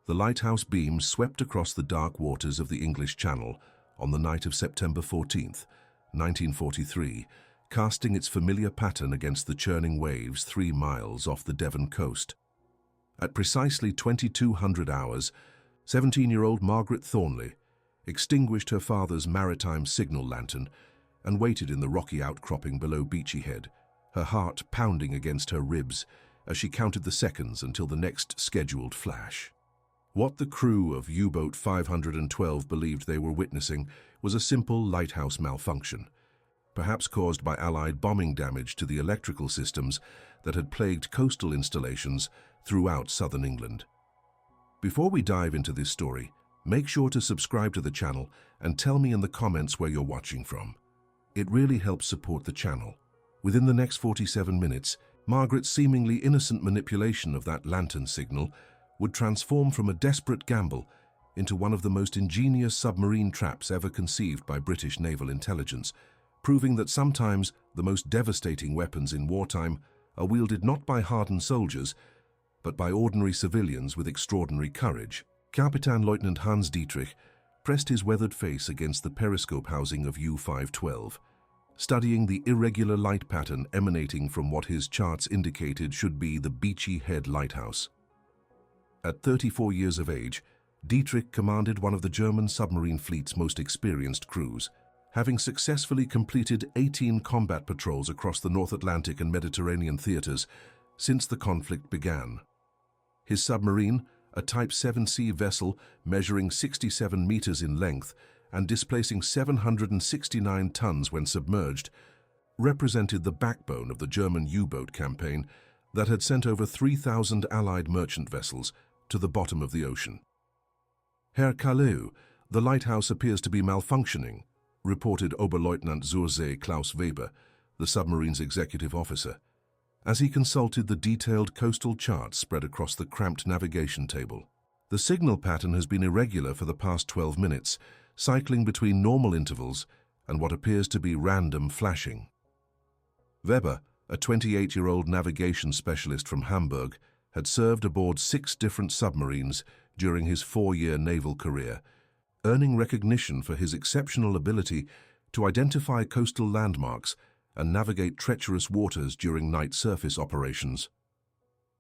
The lighthouse beams swept across the dark waters of the English Channel on the night of September 14th, 1943, casting its familiar pattern against the churning waves 3 miles off the Devon coast. At precisely 2200 hours, 17-year-old Margaret Thornley extinguished her father's maritime signal lantern and waited in the rocky outcropping below Beachy Head, her heart pounding against her ribs as she counted the seconds until the next scheduled flash. What the crew of U-boat 512 believed they were witnessing was a simple lighthouse malfunction, perhaps caused by Allied bombing damage to the electrical systems that had plagued coastal installations throughout southern England. Before we dive into this story, make sure to subscribe to the channel and tell me in the comments where you're watching from. It really helps support the channel. Within the next 47 minutes, Margaret's seemingly innocent manipulation of that lantern signal would transform from a desperate gamble into one of the most ingenious submarine traps ever conceived by British naval intelligence, proving that sometimes the most devastating weapons in wartime are wielded not by hardened soldiers, but by ordinary civilians with extraordinary courage. Captain Lieutenant Hans Dietrich pressed his weathered face against the periscope housing of U-512, studying the irregular light pattern emanating from what his charts indicated should be the Beachy Head lighthouse. At 34 years of age, Dietrich commanded one of the German submarine fleet's most experienced crews, having successfully completed 18 combat patrols across the North Atlantic and Mediterranean theaters since the conflict began. His submarine, a Type 7C vessel measuring 67 meters in length and displacing 769 tons when submerged, represented the backbone of the German U-boat campaign that had sent over 3,000 Allied merchant vessels to the bottom of the ocean. Herr Kaleu, the lighthouse appears to be malfunctioning, reported Oberleutnant zur See Klaus Weber, the submarine's executive officer, as he consulted the detailed coastal charts spread across the cramped navigation table. The signal pattern has been irregular for the past 12 minutes, cycling between normal intervals and what appears to be random flashing. Weber, a 28-year-old navigation specialist from Hamburg, had served aboard 6 different submarines during his 4-year naval career, earning recognition for his exceptional ability to identify coastal landmarks and navigate treacherous waters during night surface operations.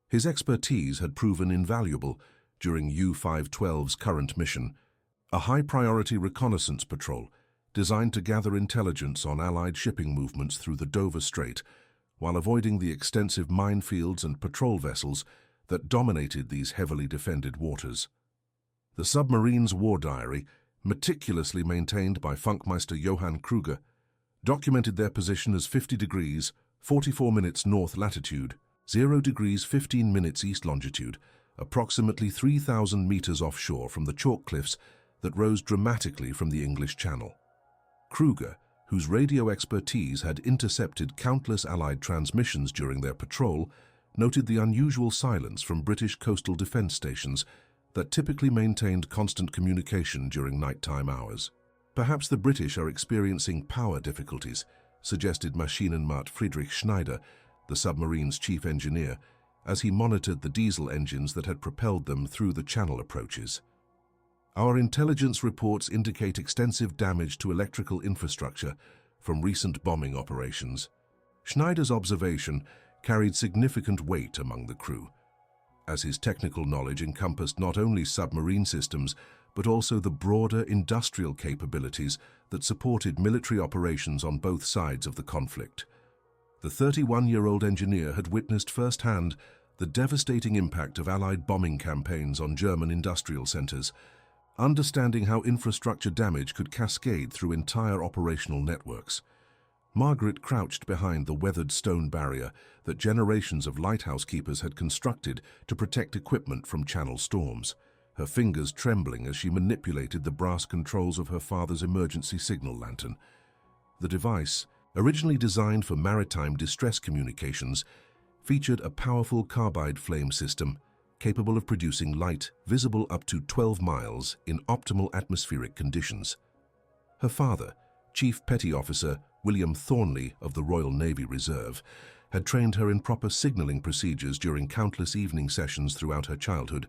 His expertise had proven invaluable during U-512's current mission, a high-priority reconnaissance patrol designed to gather intelligence on Allied shipping movements through the Dover Strait, while avoiding the extensive minefields and patrol vessels that dominated these heavily defended waters. The submarine's war diary, meticulously maintained by Funkmeister Johann Kruger, documented their position as 50 degrees, 44 minutes north latitude, 0 degrees 15 minutes east longitude, approximately 3,000 meters offshore from the chalk cliffs that rose dramatically from the English Channel. Kruger, whose radio expertise had intercepted countless Allied transmissions during their patrol, noted the unusual silence from British coastal defense stations that typically maintained constant communication during nighttime hours. Perhaps the British are experiencing power difficulties, suggested Maschinenmat Friedrich Schneider, the submarine's chief engineer, as he monitored the diesel engines that had propelled them through the channel approaches. Our intelligence reports indicate extensive damage to electrical infrastructure from recent bombing operations. Schneider's observation carried significant weight among the crew, as his technical knowledge encompassed not only submarine systems, but also the broader industrial capabilities that supported military operations on both sides of the conflict. The 31-year-old engineer had witnessed firsthand the devastating impact of Allied bombing campaigns on German industrial centers, understanding how infrastructure damage could cascade through entire operational networks. Margaret crouched behind the weathered stone barrier that generations of lighthouse keepers had constructed to protect equipment from channel storms, her fingers trembling as she manipulated the brass controls of her father's emergency signal lantern. The device, originally designed for maritime distress communications, featured a powerful carbide flame system capable of producing light visible up to 12 miles in optimal atmospheric conditions. Her father, Chief Petty Officer William Thornley of the Royal Navy Reserve, had trained her in proper signaling procedures during countless evening sessions throughout her childhood,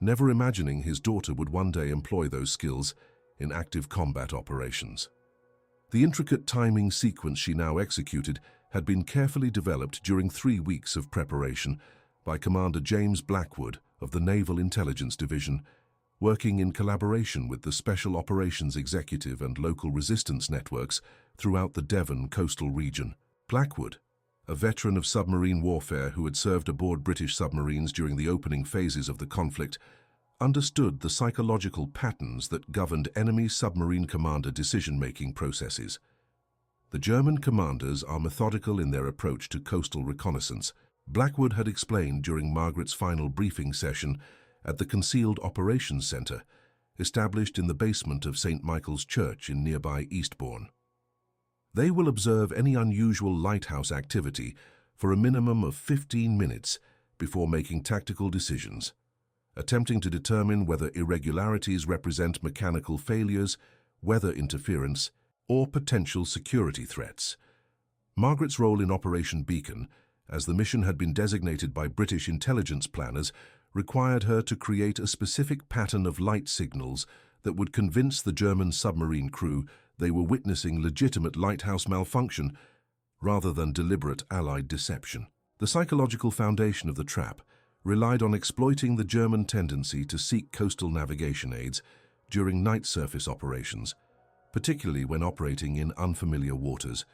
never imagining his daughter would one day employ those skills in active combat operations. The intricate timing sequence she now executed had been carefully developed during 3 weeks of preparation by Commander James Blackwood of the Naval Intelligence Division, working in collaboration with the Special Operations Executive and local resistance networks throughout the Devon coastal region. Blackwood, a veteran of submarine warfare who had served aboard British submarines during the opening phases of the conflict, understood the psychological patterns that governed enemy submarine commander decision-making processes. The German commanders are methodical in their approach to coastal reconnaissance. Blackwood had explained during Margaret's final briefing session at the Concealed Operations Center, established in the basement of St. Michael's Church in nearby Eastbourne. They will observe any unusual lighthouse activity for a minimum of 15 minutes before making tactical decisions, attempting to determine whether irregularities represent mechanical failures, weather interference, or potential security threats. Margaret's role in Operation Beacon, as the mission had been designated by British intelligence planners, required her to create a specific pattern of light signals that would convince the German submarine crew they were witnessing legitimate lighthouse malfunction rather than deliberate Allied deception. The psychological foundation of the trap relied on exploiting the German tendency to seek coastal navigation aids during night surface operations, particularly when operating in unfamiliar waters,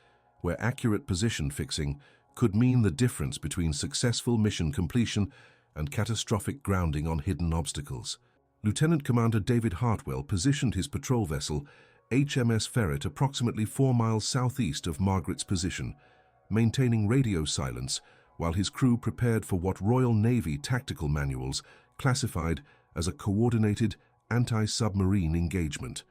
where accurate position fixing could mean the difference between successful mission completion and catastrophic grounding on hidden obstacles. Lieutenant Commander David Hartwell positioned his patrol vessel, HMS Ferret, approximately 4 miles southeast of Margaret's position, maintaining radio silence while his crew prepared for what Royal Navy tactical manuals classified as a coordinated anti-submarine engagement.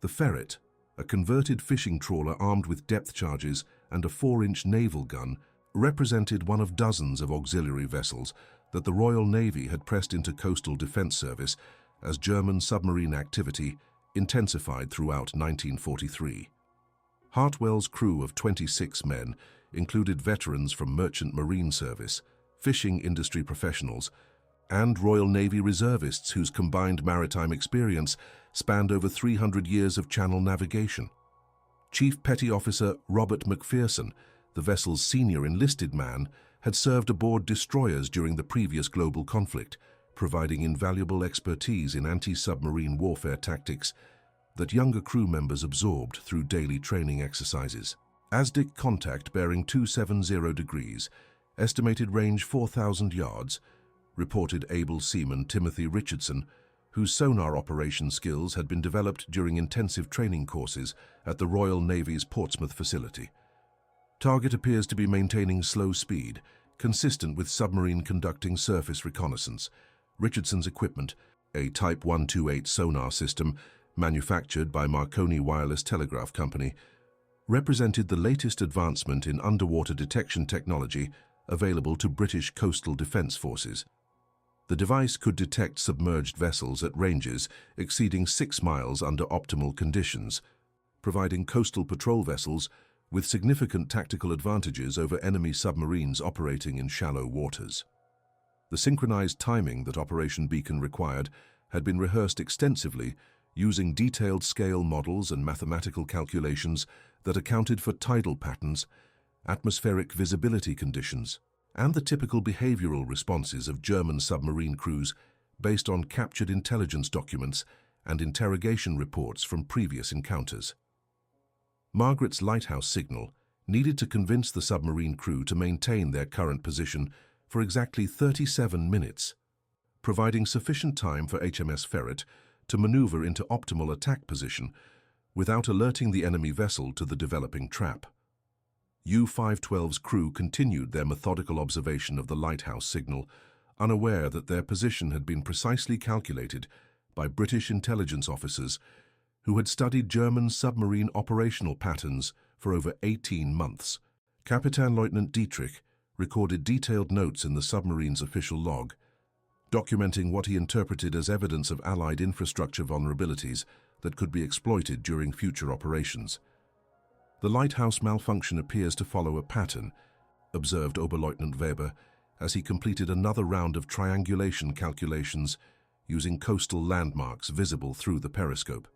The Ferret, a converted fishing trawler armed with depth charges and a 4-inch naval gun, represented one of dozens of auxiliary vessels that the Royal Navy had pressed into coastal defense service as German submarine activity intensified throughout 1943. Hartwell's crew of 26 men included veterans from Merchant Marine Service, fishing industry professionals, and Royal Navy reservists whose combined maritime experience spanned over 300 years of channel navigation. Chief Petty Officer Robert McPherson, the vessel's senior enlisted man, had served aboard destroyers during the previous global conflict, providing invaluable expertise in anti-submarine warfare tactics that younger crew members absorbed through daily training exercises. ASDIC contact bearing 270 degrees, estimated range 4,000 yards, reported able seaman Timothy Richardson, whose sonar operation skills had been developed during intensive training courses at the Royal Navy's Portsmouth facility. Target appears to be maintaining slow speed, consistent with submarine conducting surface reconnaissance. Richardson's equipment, a Type 128 sonar system manufactured by Marconi Wireless Telegraph Company, represented the latest advancement in underwater detection technology available to British coastal defence forces. The device could detect submerged vessels at ranges exceeding 6 miles under optimal conditions, providing coastal patrol vessels with significant tactical advantages over enemy submarines operating in shallow waters. The synchronized timing that Operation Beacon required had been rehearsed extensively using detailed scale models and mathematical calculations that accounted for tidal patterns, atmospheric visibility conditions, and the typical behavioral responses of German submarine crews based on captured intelligence documents and interrogation reports from previous encounters. Margaret's lighthouse signal needed to convince the submarine crew to maintain their current position for exactly 37 minutes, providing sufficient time for HMS Ferret to maneuver into optimal attack position without alerting the enemy vessel to the developing trap. U-512's crew continued their methodical observation of the lighthouse signal, unaware that their position had been precisely calculated by British intelligence officers who had studied German submarine operational patterns for over 18 months. Kapitän-Leutnant Dietrich recorded detailed notes in the submarine's official log, documenting what he interpreted as evidence of Allied infrastructure vulnerabilities that could be exploited during future operations. The lighthouse malfunction appears to follow a pattern, observed Oberleutnant Weber as he completed another round of triangulation calculations using coastal landmarks visible through the periscope.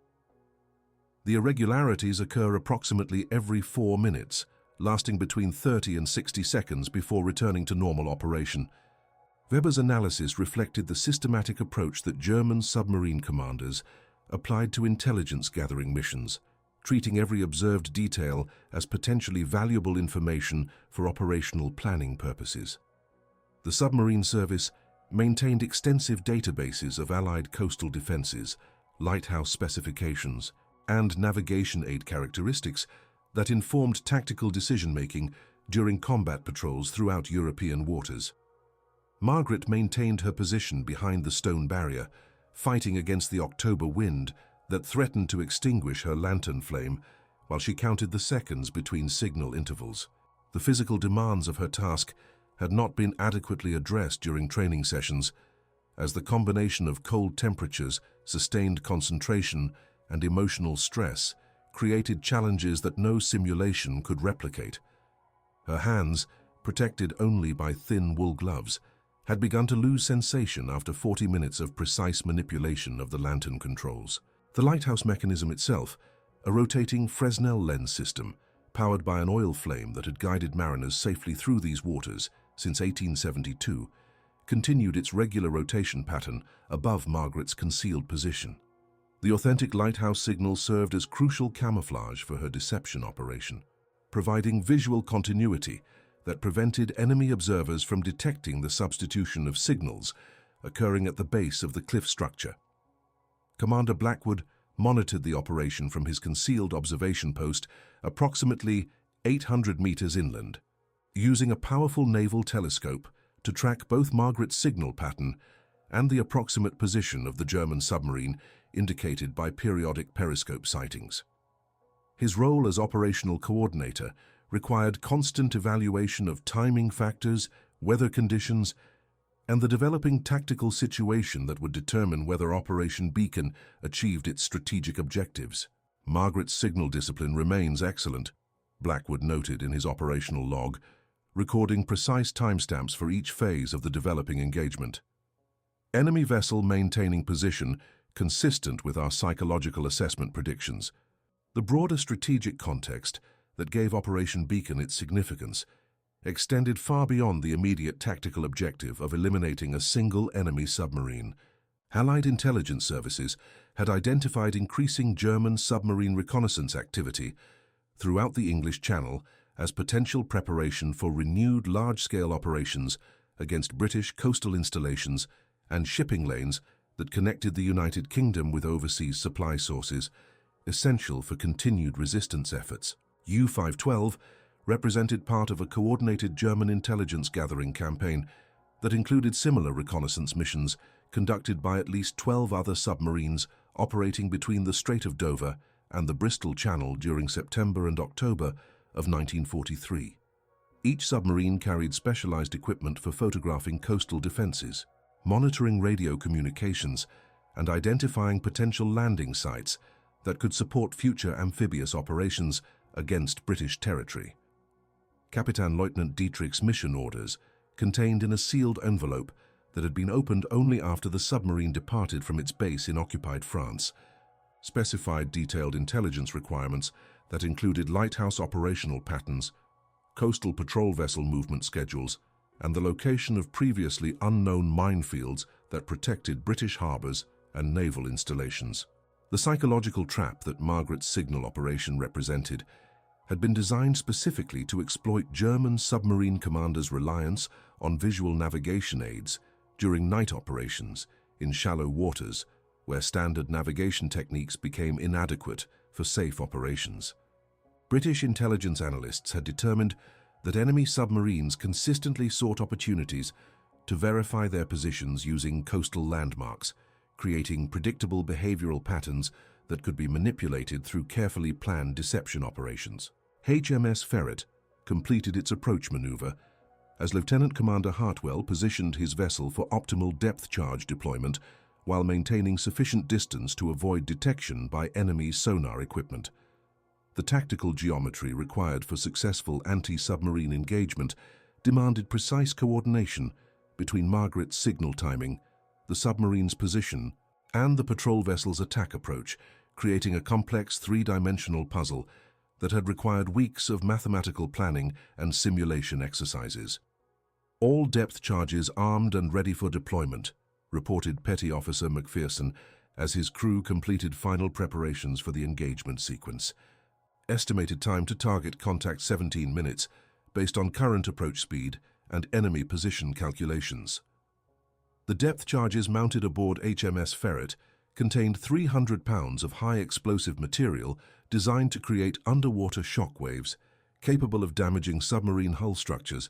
The irregularities occur approximately every 4 minutes, lasting between 30 and 60 seconds before returning to normal operation. Weber's analysis reflected the systematic approach that German submarine commanders applied to intelligence-gathering missions, treating every observed detail as potentially valuable information for operational planning purposes. The submarine service maintained extensive databases of Allied coastal defenses, lighthouse specifications, and navigation aid characteristics that informed tactical decision-making during combat patrols throughout European waters. Margaret maintained her position behind the stone barrier, fighting against the October wind that threatened to extinguish her lantern flame while she counted the seconds between signal intervals. The physical demands of her task had not been adequately addressed during training sessions, as the combination of cold temperatures, sustained concentration, and emotional stress created challenges that no simulation could replicate. Her hands, protected only by thin wool gloves, had begun to lose sensation after 40 minutes of precise manipulation of the lantern controls. The lighthouse mechanism itself, a rotating Fresnel lens system, powered by an oil flame that had guided mariners safely through these waters since 1872, continued its regular rotation pattern above Margaret's concealed position. The authentic lighthouse signal served as crucial camouflage for her deception operation, providing visual continuity that prevented enemy observers from detecting the substitution of signals occurring at the base of the cliff structure. Commander Blackwood monitored the operation from his concealed observation post approximately 800 meters inland, using a powerful naval telescope to track both Margaret's signal pattern and the approximate position of the German submarine indicated by periodic periscope sightings. His role as operational coordinator required constant evaluation of timing factors, weather conditions, and the developing tactical situation that would determine whether Operation Beacon achieved its strategic objectives. Margaret's signal discipline remains excellent, Blackwood noted in his operational log, recording precise timestamps for each phase of the developing engagement. Enemy vessel maintaining position consistent with our psychological assessment predictions. The broader strategic context that gave Operation Beacon its significance extended far beyond the immediate tactical objective of eliminating a single enemy submarine. Allied intelligence services had identified increasing German submarine reconnaissance activity throughout the English Channel as potential preparation for renewed large-scale operations against British coastal installations and shipping lanes that connected the United Kingdom with overseas supply sources, essential for continued resistance efforts. U-512 represented part of a coordinated German intelligence gathering campaign that included similar reconnaissance missions conducted by at least 12 other submarines operating between the Strait of Dover and the Bristol Channel during September and October of 1943. Each submarine carried specialized equipment for photographing coastal defenses, monitoring radio communications, and identifying potential landing sites that could support future amphibious operations against British territory. Captain Lieutenant Dietrich's mission orders, contained in a sealed envelope that had been opened only after the submarine departed from its base in occupied France, specified detailed intelligence requirements that included lighthouse operational patterns, coastal patrol vessel movement schedules, and the location of previously unknown minefields that protected British harbors and naval installations. The psychological trap that Margaret's signal operation represented had been designed specifically to exploit German submarine commanders' reliance on visual navigation aids during night operations in shallow waters where standard navigation techniques became inadequate for safe operations. British intelligence analysts had determined that enemy submarines consistently sought opportunities to verify their positions using coastal landmarks, creating predictable behavioral patterns that could be manipulated through carefully planned deception operations. HMS Ferret completed its approach maneuver as Lieutenant Commander Hartwell positioned his vessel for optimal depth charge deployment while maintaining sufficient distance to avoid detection by enemy sonar equipment. The tactical geometry required for successful anti-submarine engagement demanded precise coordination between Margaret's signal timing the submarine's position, and the patrol vessel's attack approach, creating a complex three-dimensional puzzle that had required weeks of mathematical planning and simulation exercises. "All depth charges armed and ready for deployment," reported Petty Officer McPherson as his crew completed final preparations for the engagement sequence. Estimated time to target contact 17 minutes, based on current approach speed and enemy position calculations. The depth charges mounted aboard HMS Ferret contained 300 pounds of high explosive material designed to create underwater shock waves capable of damaging submarine hull structures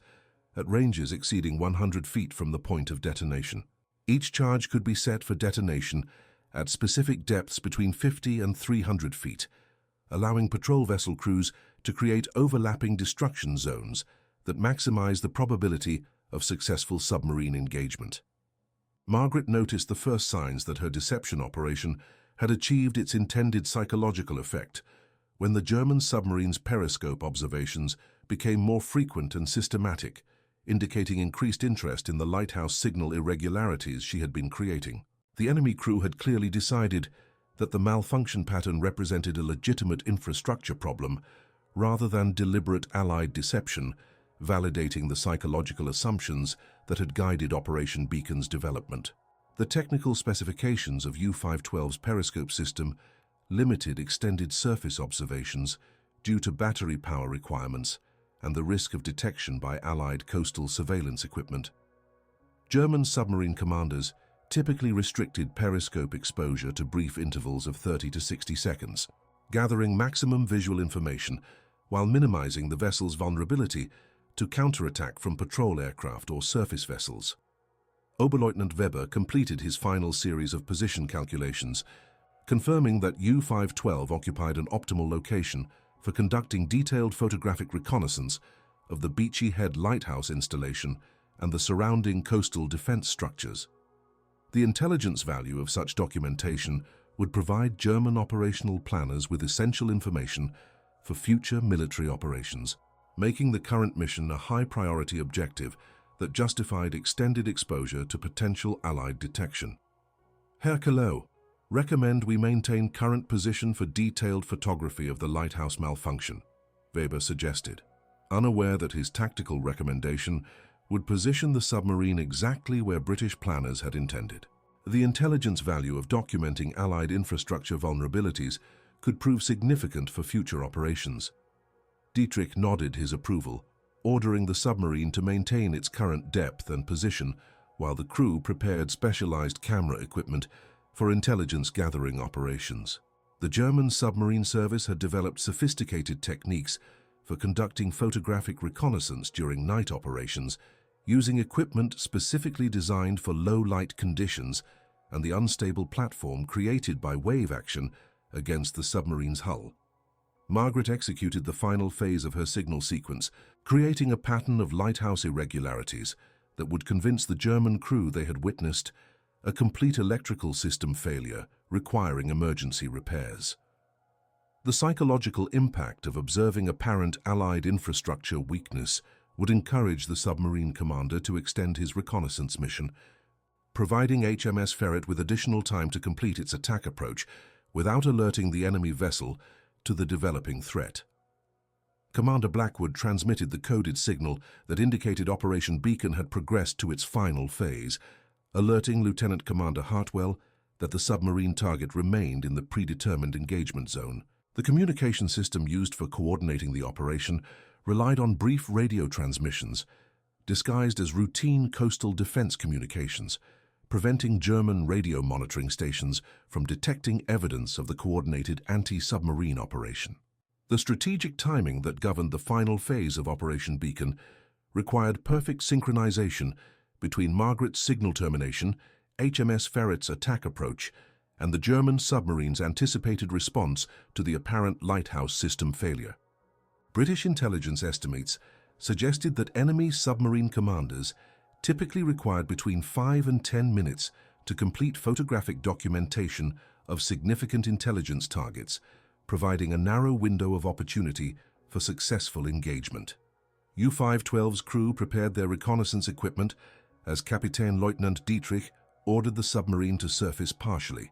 at ranges exceeding 100 feet from the point of detonation. Each charge could be set for detonation at specific depths between 50 and 300 feet, allowing patrol vessel crews to create overlapping destruction zones that maximize the probability of successful submarine engagement. Margaret noticed the first signs that her deception operation had achieved its intended psychological effect when the German submarine's periscope observations became more frequent and systematic, indicating increased interest in the lighthouse signal irregularities she had been creating. The enemy crew had clearly decided that the malfunction pattern represented a legitimate infrastructure problem rather than deliberate Allied deception, validating the psychological assumptions that had guided Operation Beacon's development. The technical specifications of U-512's periscope system limited extended surface observations due to battery power requirements and the risk of detection by Allied coastal surveillance equipment. German submarine commanders typically restricted periscope exposure to brief intervals of 30 to 60 seconds, gathering maximum visual information while minimizing the vessel's vulnerability to counterattack from patrol aircraft or surface vessels. Oberleutnant Weber completed his final series of position calculations, confirming that U-512 occupied an optimal location for conducting detailed photographic reconnaissance of the Beachy Head lighthouse installation and the surrounding coastal defense structures. The intelligence value of such documentation would provide German operational planners with essential information for future military operations, making the current mission a high-priority objective that justified extended exposure to potential Allied detection. "Herr Callot, recommend we maintain current position for detailed photography of the lighthouse malfunction," Weber suggested, unaware that his tactical recommendation would position the submarine exactly where British planners had intended. The intelligence value of documenting Allied infrastructure vulnerabilities could prove significant for future operations. Dietrich nodded his approval, ordering the submarine to maintain its current depth and position while the crew prepared specialized camera equipment for intelligence gathering operations. The German submarine service had developed sophisticated techniques for conducting photographic reconnaissance during night operations, using equipment specifically designed for low-light conditions and the unstable platform created by wave action against the submarine's hull. Margaret executed the final phase of her signal sequence, creating a pattern of lighthouse irregularities that would convince the German crew they had witnessed a complete electrical system failure requiring emergency repairs. The psychological impact of observing apparent Allied infrastructure weakness would encourage the submarine commander to extend his reconnaissance mission, providing HMS Ferret with additional time to complete its attack approach without alerting the enemy vessel to the developing threat. Commander Blackwood transmitted the coded signal that indicated Operation Beacon had progressed to its final phase, alerting Lieutenant Commander Hartwell that the submarine target remained in the predetermined engagement zone. The communication system used for coordinating the operation relied on brief radio transmissions, disguised as routine coastal defense communications, preventing German radio monitoring stations from detecting evidence of the coordinated anti-submarine operation. The strategic timing that governed the final phase of Operation Beacon required perfect synchronization between Margaret's signal termination, HMS Ferret's attack approach, and the German submarine's anticipated response to the apparent lighthouse system failure. British intelligence estimates suggested that enemy submarine commanders typically required between 5 and 10 minutes to complete photographic documentation of significant intelligence targets, providing a narrow window of opportunity for successful engagement. U-512's crew prepared their reconnaissance equipment as Captain Lieutenant Dietrich ordered the submarine to surface partially,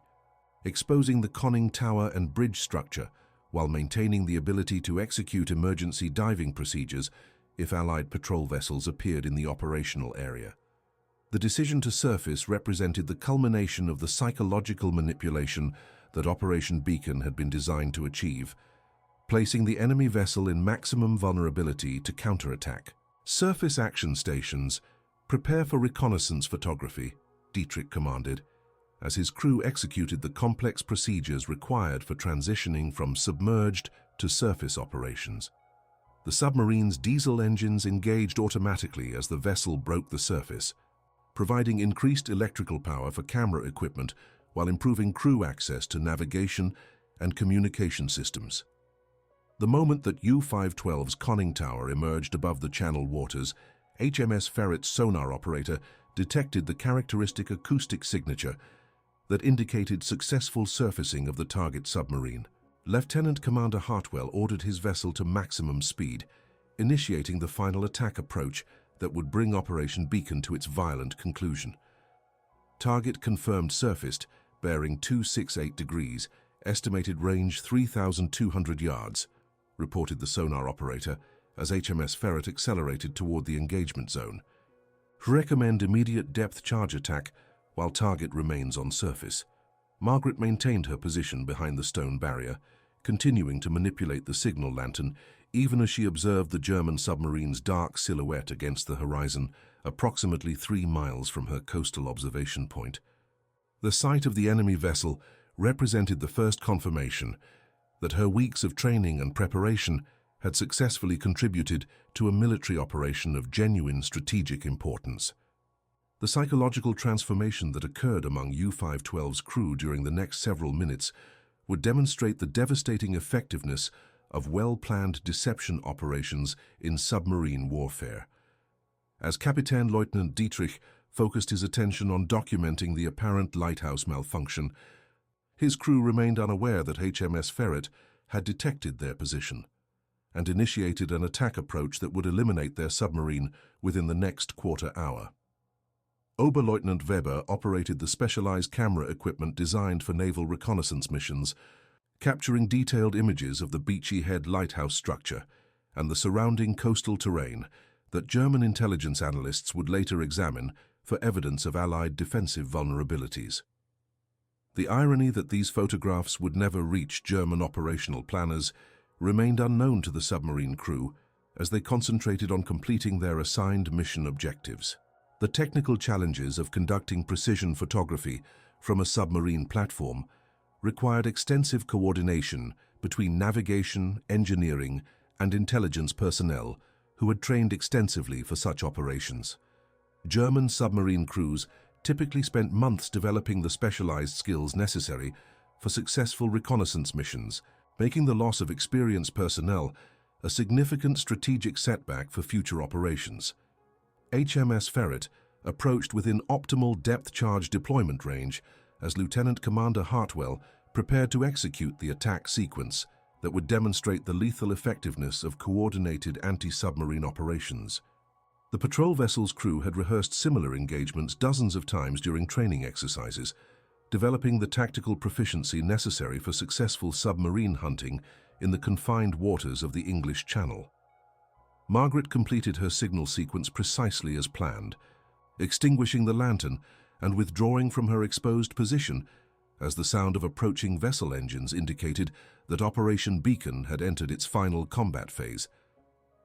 exposing the conning tower and bridge structure while maintaining the ability to execute emergency diving procedures if Allied patrol vessels appeared in the operational area. The decision to surface represented the culmination of the psychological manipulation that Operation Beacon had been designed to achieve, placing the enemy vessel in maximum vulnerability to counterattack. Surface action stations, prepare for reconnaissance photography, Dietrich commanded, as his crew executed the complex procedures required for transitioning from submerged to surface operations. The submarine's diesel engines engaged automatically as the vessel broke the surface, providing increased electrical power for camera equipment while improving crew access to navigation and communication systems. The moment that U-512's conning tower emerged above the channel waters, HMS Ferret's sonar operator detected the characteristic acoustic signature that indicated successful surfacing of the target submarine. Lieutenant Commander Hartwell ordered his vessel to maximum speed, initiating the final attack approach that would bring Operation Beacon to its violent conclusion. Target confirmed surfaced, bearing 268 degrees, estimated range 3,200 yards, reported the sonar operator as HMS Ferret accelerated toward the engagement zone. Recommend immediate depth charge attack while target remains on surface. Margaret maintained her position behind the stone barrier, continuing to manipulate the signal lantern even as she observed the German submarine's dark silhouette against the horizon, approximately 3 miles from her coastal observation point. The sight of the enemy vessel represented the first confirmation that her weeks of training and preparation had successfully contributed to a military operation of genuine strategic importance. The psychological transformation that occurred among U-512's crew during the next several minutes would demonstrate the devastating effectiveness of well-planned deception operations in submarine warfare. As Kapitän Lieutenant Dietrich focused his attention on documenting the apparent lighthouse malfunction, his crew remained unaware that HMS Ferret had detected their position and initiated an attack approach that would eliminate their submarine within the next quarter hour. Oberleutnant Weber operated the specialized camera equipment designed for naval reconnaissance missions, capturing detailed images of the Beachy Head lighthouse structure and the surrounding coastal terrain that German intelligence analysts would later examine for evidence of Allied defensive vulnerabilities. The irony that these photographs would never reach German operational planners remained unknown to the submarine crew as they concentrated on completing their assigned mission objectives. The technical challenges of conducting precision photography from a submarine platform required extensive coordination between navigation, engineering, and intelligence personnel who had trained extensively for such operations. German submarine crews typically spent months developing the specialized skills necessary for successful reconnaissance missions, making the loss of experienced personnel a significant strategic setback for future operations. HMS Ferret approached within optimal depth charge deployment range as Lieutenant Commander Hartwell prepared to execute the attack sequence that would demonstrate the lethal effectiveness of coordinated anti-submarine operations. The patrol vessel's crew had rehearsed similar engagements dozens of times during training exercises, developing the tactical proficiency necessary for successful submarine hunting in the confined waters of the English Channel. Margaret completed her signal sequence precisely as planned, extinguishing the lantern and withdrawing from her exposed position as the sound of approaching vessel engines indicated that Operation Beacon had entered its final combat phase.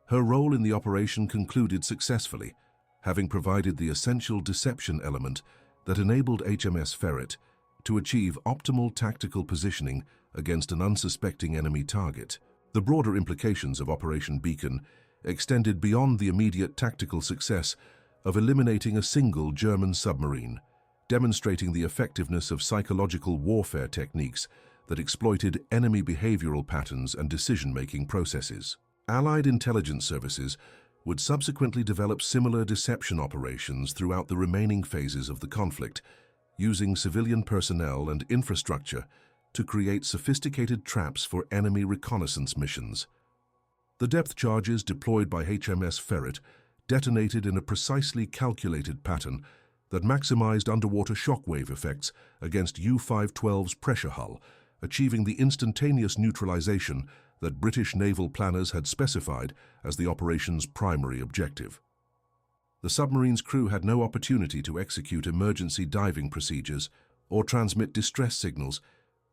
Her role in the operation concluded successfully, having provided the essential deception element that enabled HMS Ferret to achieve optimal tactical positioning against an unsuspecting enemy target. The broader implications of Operation Beacon extended beyond the immediate tactical success of eliminating a single German submarine, demonstrating the effectiveness of psychological warfare techniques that exploited enemy behavioral patterns and decision-making processes. Allied intelligence services would subsequently develop similar deception operations throughout the remaining phases of the conflict, using civilian personnel and infrastructure to create sophisticated traps for enemy reconnaissance missions. The depth charges deployed by HMS Ferret detonated in a precisely calculated pattern that maximized underwater shockwave effects against U-512's pressure hull, achieving the instantaneous neutralization that British naval planners had specified as the operation's primary objective. The submarine's crew had no opportunity to execute emergency diving procedures or transmit distress signals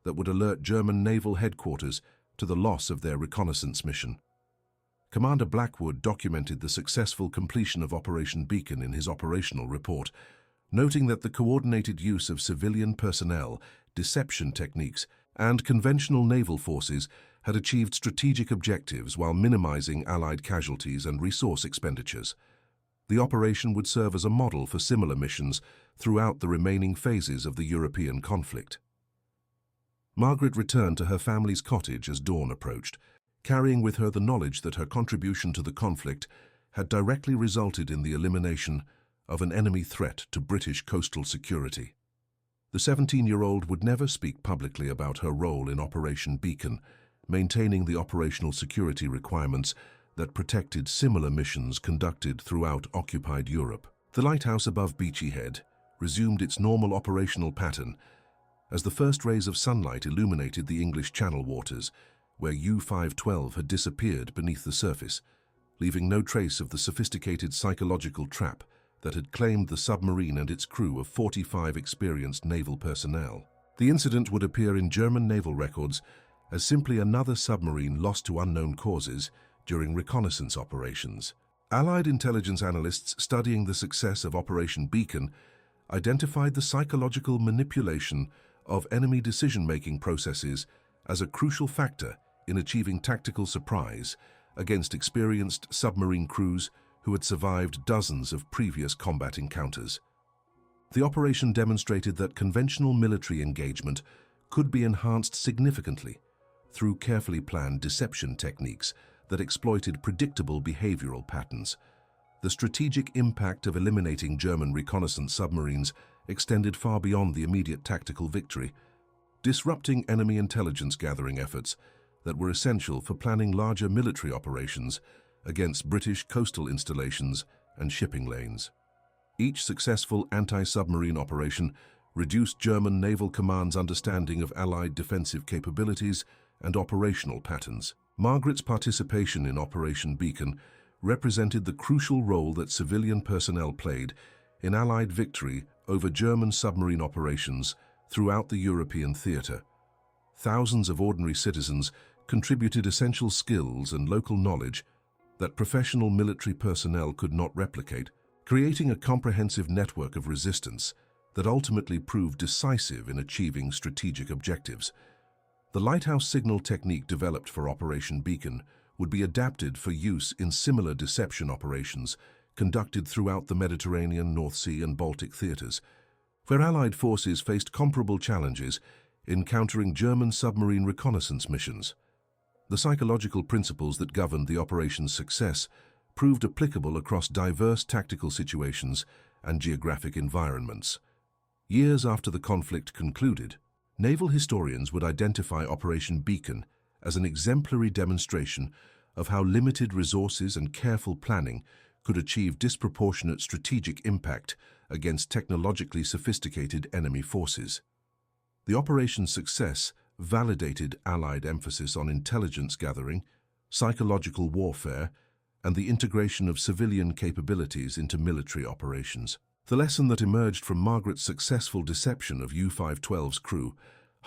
that would alert German naval headquarters to the loss of their reconnaissance mission. Commander Blackwood documented the successful completion of Operation Beacon in his operational report, noting that the coordinated use of civilian personnel, deception techniques, and conventional naval forces had achieved strategic objectives while minimizing Allied casualties and resource expenditures. The operation would serve as a model for similar missions throughout the remaining phases of the European conflict. Margaret returned to her family's cottage as dawn approached, carrying with her the knowledge that her contribution to the conflict had directly resulted in the elimination of an enemy threat to British coastal security. The 17-year-old would never speak publicly about her role in Operation Beacon, maintaining the operational security requirements that protected similar missions conducted throughout occupied Europe. The lighthouse above Beachy Head resumed its normal operational pattern as the first rays of sunlight illuminated the English Channel waters, where U-512 had disappeared beneath the surface, leaving no trace of the sophisticated psychological trap that had claimed the submarine and its crew of 45 experienced naval personnel. The incident would appear in German naval records as simply another submarine lost to unknown causes during reconnaissance operations. Allied intelligence analysts studying the success of Operation Beacon identified the psychological manipulation of enemy decision-making processes as a crucial factor in achieving tactical surprise against experienced submarine crews who had survived dozens of previous combat encounters. The operation demonstrated that conventional military engagement could be enhanced significantly through carefully planned deception techniques that exploited predictable behavioral patterns. The strategic impact of eliminating German reconnaissance submarines extended far beyond the immediate tactical victory, disrupting enemy intelligence gathering efforts that were essential for planning larger military operations against British coastal installations and shipping lanes. Each successful anti-submarine operation reduced German Naval Command's understanding of Allied defensive capabilities and operational patterns. Margaret's participation in Operation Beacon represented the crucial role that civilian personnel played in Allied victory over German submarine operations throughout the European theater. Thousands of ordinary citizens contributed essential skills and local knowledge that professional military personnel could not replicate, creating a comprehensive network of resistance that ultimately proved decisive in achieving strategic objectives. The lighthouse signal technique developed for Operation Beacon would be adapted for use in similar deception operations conducted throughout the Mediterranean, North Sea, and Baltic theaters, where Allied forces faced comparable challenges in countering German submarine reconnaissance missions. The psychological principles that governed the operation's success proved applicable across diverse tactical situations and geographic environments. Years after the conflict concluded, naval historians would identify Operation Beacon as an exemplary demonstration of how limited resources and careful planning could achieve disproportionate strategic impact against technologically sophisticated enemy forces. The operation's success validated Allied emphasis on intelligence gathering, psychological warfare, and the integration of civilian capabilities into military operations. The lesson that emerged from Margaret's successful deception of U-512's crew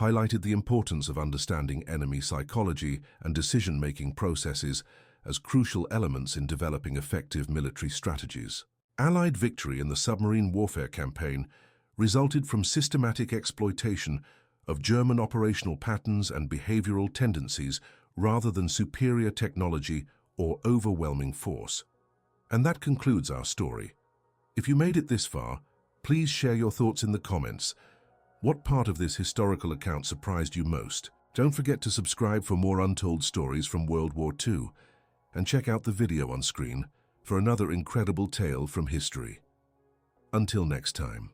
highlighted the importance of understanding enemy psychology and decision-making processes as crucial elements in developing effective military strategies. Allied victory in the submarine warfare campaign resulted from systematic exploitation of German operational patterns and behavioral tendencies rather than superior technology or overwhelming force. And that concludes our story. If you made it this far, please share your thoughts in the comments. What part of this historical account surprised you most? Don't forget to subscribe for more untold stories from World War II, and check out the video on screen for another incredible tale from history. Until next time.